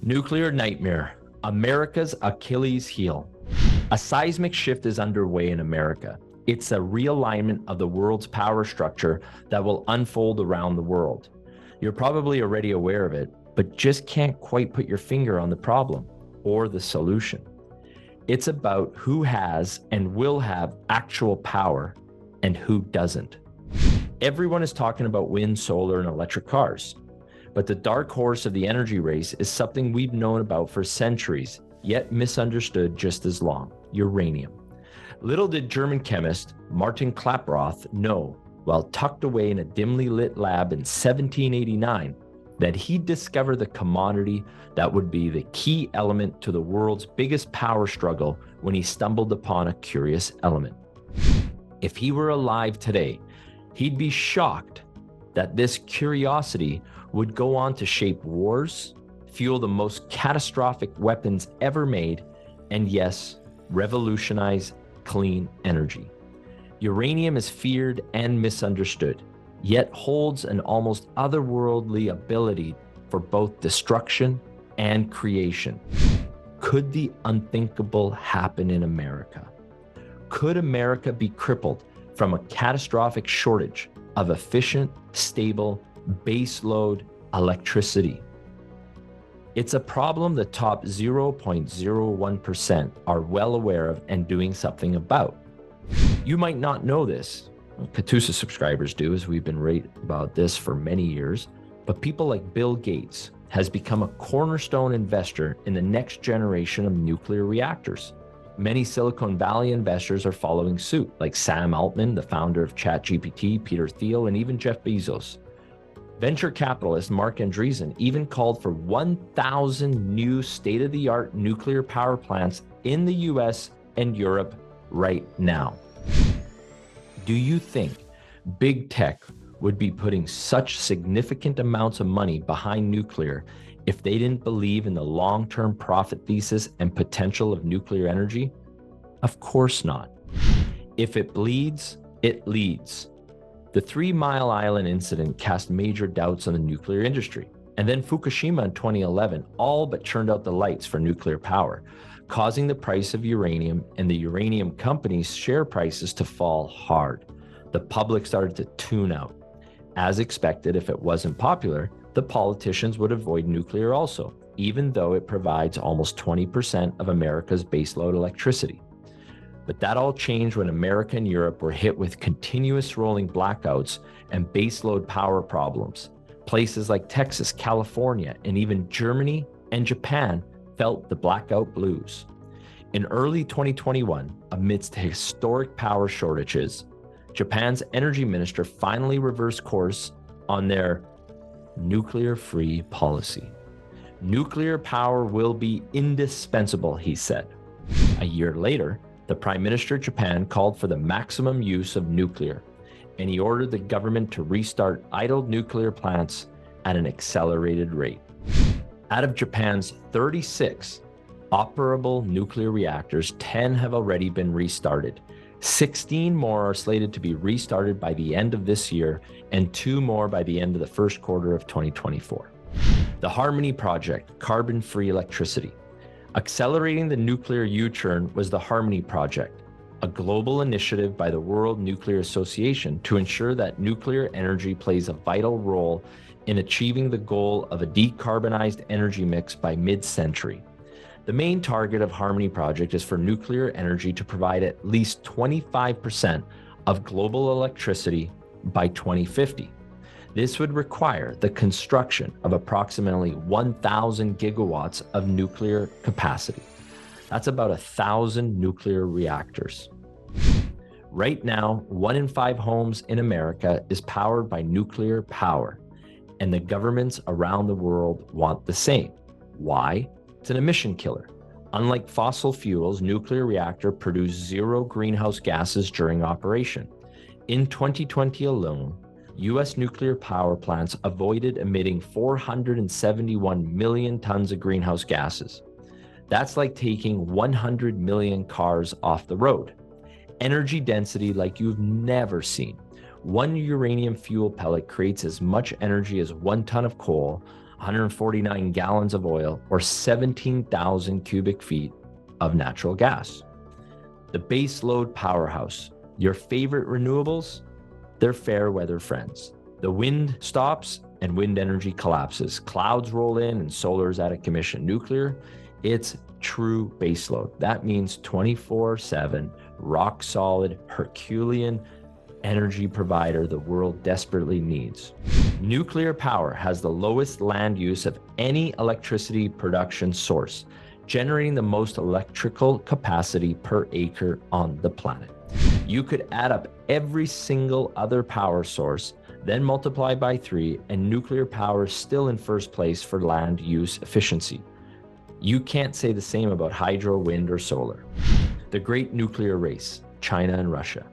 Nuclear nightmare, America's Achilles heel. A seismic shift is underway in America. It's a realignment of the world's power structure that will unfold around the world. You're probably already aware of it, but just can't quite put your finger on the problem or the solution. It's about who has and will have actual power and who doesn't. Everyone is talking about wind, solar, and electric cars. But the dark horse of the energy race is something we've known about for centuries, yet misunderstood just as long: uranium. Little did German chemist Martin Klaproth know, while tucked away in a dimly lit lab in 1789, that he'd discover the commodity that would be the key element to the world's biggest power struggle when he stumbled upon a curious element. If he were alive today, he'd be shocked that this curiosity would go on to shape wars, fuel the most catastrophic weapons ever made, and yes, revolutionize clean energy. Uranium is feared and misunderstood, yet holds an almost otherworldly ability for both destruction and creation. Could the unthinkable happen in America? Could America be crippled from a catastrophic shortage of efficient, stable, baseload electricity? It's a problem the top 0.01% are well aware of and doing something about. You might not know this. Katusa subscribers do, as we've been right about this for many years, but people like Bill Gates has become a cornerstone investor in the next generation of nuclear reactors. Many Silicon Valley investors are following suit, like Sam Altman, the founder of ChatGPT, Peter Thiel, and even Jeff Bezos. Venture capitalist Mark Andreessen even called for 1,000 new state-of-the-art nuclear power plants in the US and Europe right now. Do you think big tech would be putting such significant amounts of money behind nuclear if they didn't believe in the long-term profit thesis and potential of nuclear energy? Of course not. If it bleeds, it leads. The 3 Mile Island incident cast major doubts on the nuclear industry. And then Fukushima in 2011 all but turned out the lights for nuclear power, causing the price of uranium and the uranium companies' share prices to fall hard. The public started to tune out. As expected, if it wasn't popular, the politicians would avoid nuclear also, even though it provides almost 20% of America's baseload electricity. But that all changed when America and Europe were hit with continuous rolling blackouts and baseload power problems. Places like Texas, California, and even Germany and Japan felt the blackout blues. In early 2021, amidst historic power shortages, Japan's energy minister finally reversed course on their nuclear-free policy. Nuclear power will be indispensable, he said. A year later, the Prime Minister of Japan called for the maximum use of nuclear, and he ordered the government to restart idled nuclear plants at an accelerated rate. Out of Japan's 36 operable nuclear reactors, 10 have already been restarted. 16 more are slated to be restarted by the end of this year, and 2 more by the end of the first quarter of 2024. The Harmony Project, carbon-free electricity. Accelerating the nuclear U-turn was the Harmony Project, a global initiative by the World Nuclear Association to ensure that nuclear energy plays a vital role in achieving the goal of a decarbonized energy mix by mid-century. The main target of Harmony Project is for nuclear energy to provide at least 25% of global electricity by 2050. This would require the construction of approximately 1,000 gigawatts of nuclear capacity. That's about 1,000 nuclear reactors. Right now, 1 in 5 homes in America is powered by nuclear power, and the governments around the world want the same. Why? It's an emission killer. Unlike fossil fuels, nuclear reactor produce 0 greenhouse gases during operation. In 2020 alone, U.S. nuclear power plants avoided emitting 471 million tons of greenhouse gases. That's like taking 100 million cars off the road. Energy density like you've never seen. 1 uranium fuel pellet creates as much energy as 1 ton of coal, 149 gallons of oil, or 17,000 cubic feet of natural gas. The base load powerhouse. Your favorite renewables? They're fair weather friends. The wind stops and wind energy collapses. Clouds roll in and solar is out of commission. Nuclear, it's true baseload. That means 24/7, rock solid, Herculean energy provider the world desperately needs. Nuclear power has the lowest land use of any electricity production source, generating the most electrical capacity per acre on the planet. You could add up every single other power source, then multiply by 3, and nuclear power is still in first place for land use efficiency. You can't say the same about hydro, wind, or solar. The great nuclear race, China and Russia.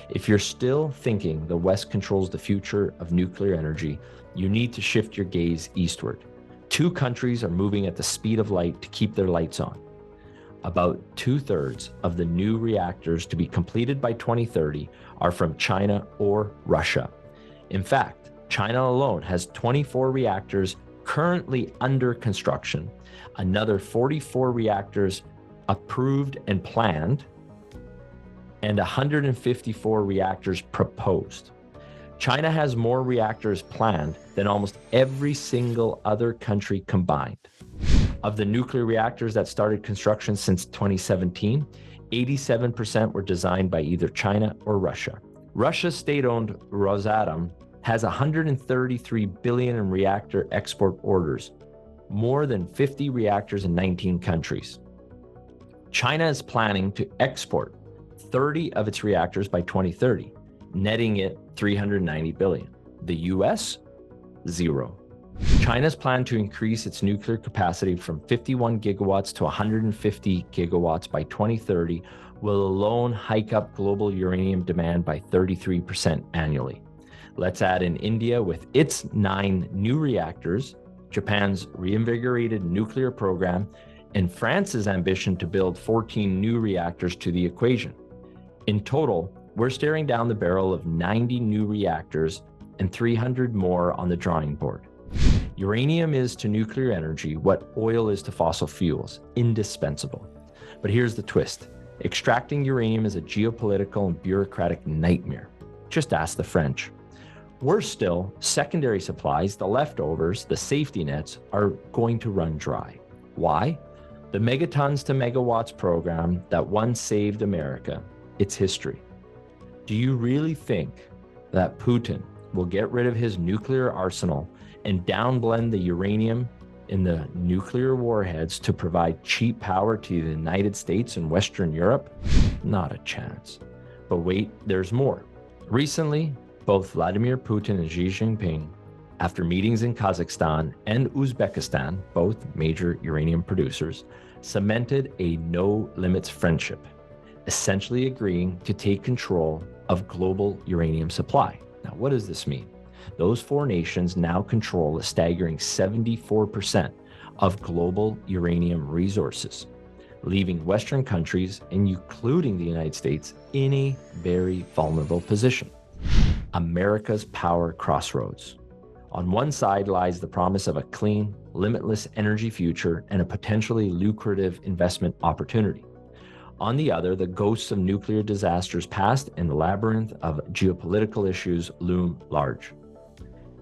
If you're still thinking the West controls the future of nuclear energy, you need to shift your gaze eastward. 2 countries are moving at the speed of light to keep their lights on. About 2/3 of the new reactors to be completed by 2030 are from China or Russia. In fact, China alone has 24 reactors currently under construction, another 44 reactors approved and planned, and 154 reactors proposed. China has more reactors planned than almost every single other country combined. Of the nuclear reactors that started construction since 2017, 87% were designed by either China or Russia. Russia's state-owned Rosatom has 133 billion in reactor export orders, more than 50 reactors in 19 countries. China is planning to export 30 of its reactors by 2030, netting it 390 billion. The US, 0. China's plan to increase its nuclear capacity from 51 gigawatts to 150 gigawatts by 2030 will alone hike up global uranium demand by 33% annually. Let's add in India with its 9 new reactors, Japan's reinvigorated nuclear program, and France's ambition to build 14 new reactors to the equation. In total, we're staring down the barrel of 90 new reactors and 300 more on the drawing board. Uranium is to nuclear energy what oil is to fossil fuels, indispensable. But here's the twist. Extracting uranium is a geopolitical and bureaucratic nightmare. Just ask the French. Worse still, secondary supplies, the leftovers, the safety nets, are going to run dry. Why? The megatons to megawatts program that once saved America, it's history. Do you really think that Putin will get rid of his nuclear arsenal and downblend the uranium in the nuclear warheads to provide cheap power to the United States and Western Europe? Not a chance. But wait, there's more. Recently, both Vladimir Putin and Xi Jinping, after meetings in Kazakhstan and Uzbekistan, both major uranium producers, cemented a no-limits friendship, essentially agreeing to take control of global uranium supply. Now, what does this mean? Those 4 nations now control a staggering 74% of global uranium resources, leaving Western countries, including the United States, in a very vulnerable position. America's power crossroads. On one side lies the promise of a clean, limitless energy future and a potentially lucrative investment opportunity. On the other, the ghosts of nuclear disasters past and the labyrinth of geopolitical issues loom large.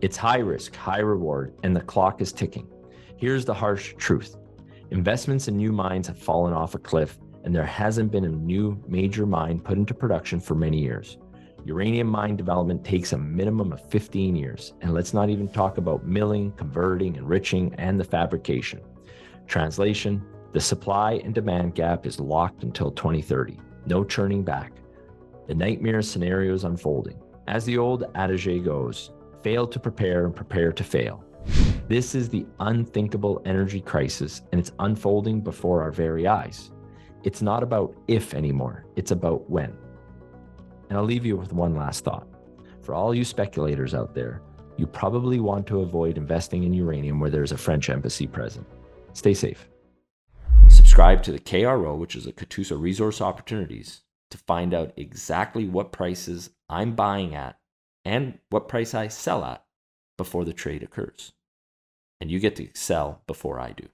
It's high risk, high reward, and the clock is ticking. Here's the harsh truth. Investments in new mines have fallen off a cliff, and there hasn't been a new major mine put into production for many years. Uranium mine development takes a minimum of 15 years, and let's not even talk about milling, converting, enriching, and the fabrication. Translation, the supply and demand gap is locked until 2030. No churning back. The nightmare scenario is unfolding. As the old adage goes, fail to prepare and prepare to fail. This is the unthinkable energy crisis, and it's unfolding before our very eyes. It's not about if anymore, it's about when. And I'll leave you with one last thought. For all you speculators out there, you probably want to avoid investing in uranium where there's a French embassy present. Stay safe. Subscribe to the KRO, which is a Katusa Resource Opportunities, to find out exactly what prices I'm buying at and what price I sell at before the trade occurs. and you get to excel before I do.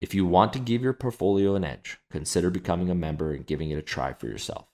If you want to give your portfolio an edge, consider becoming a member and giving it a try for yourself.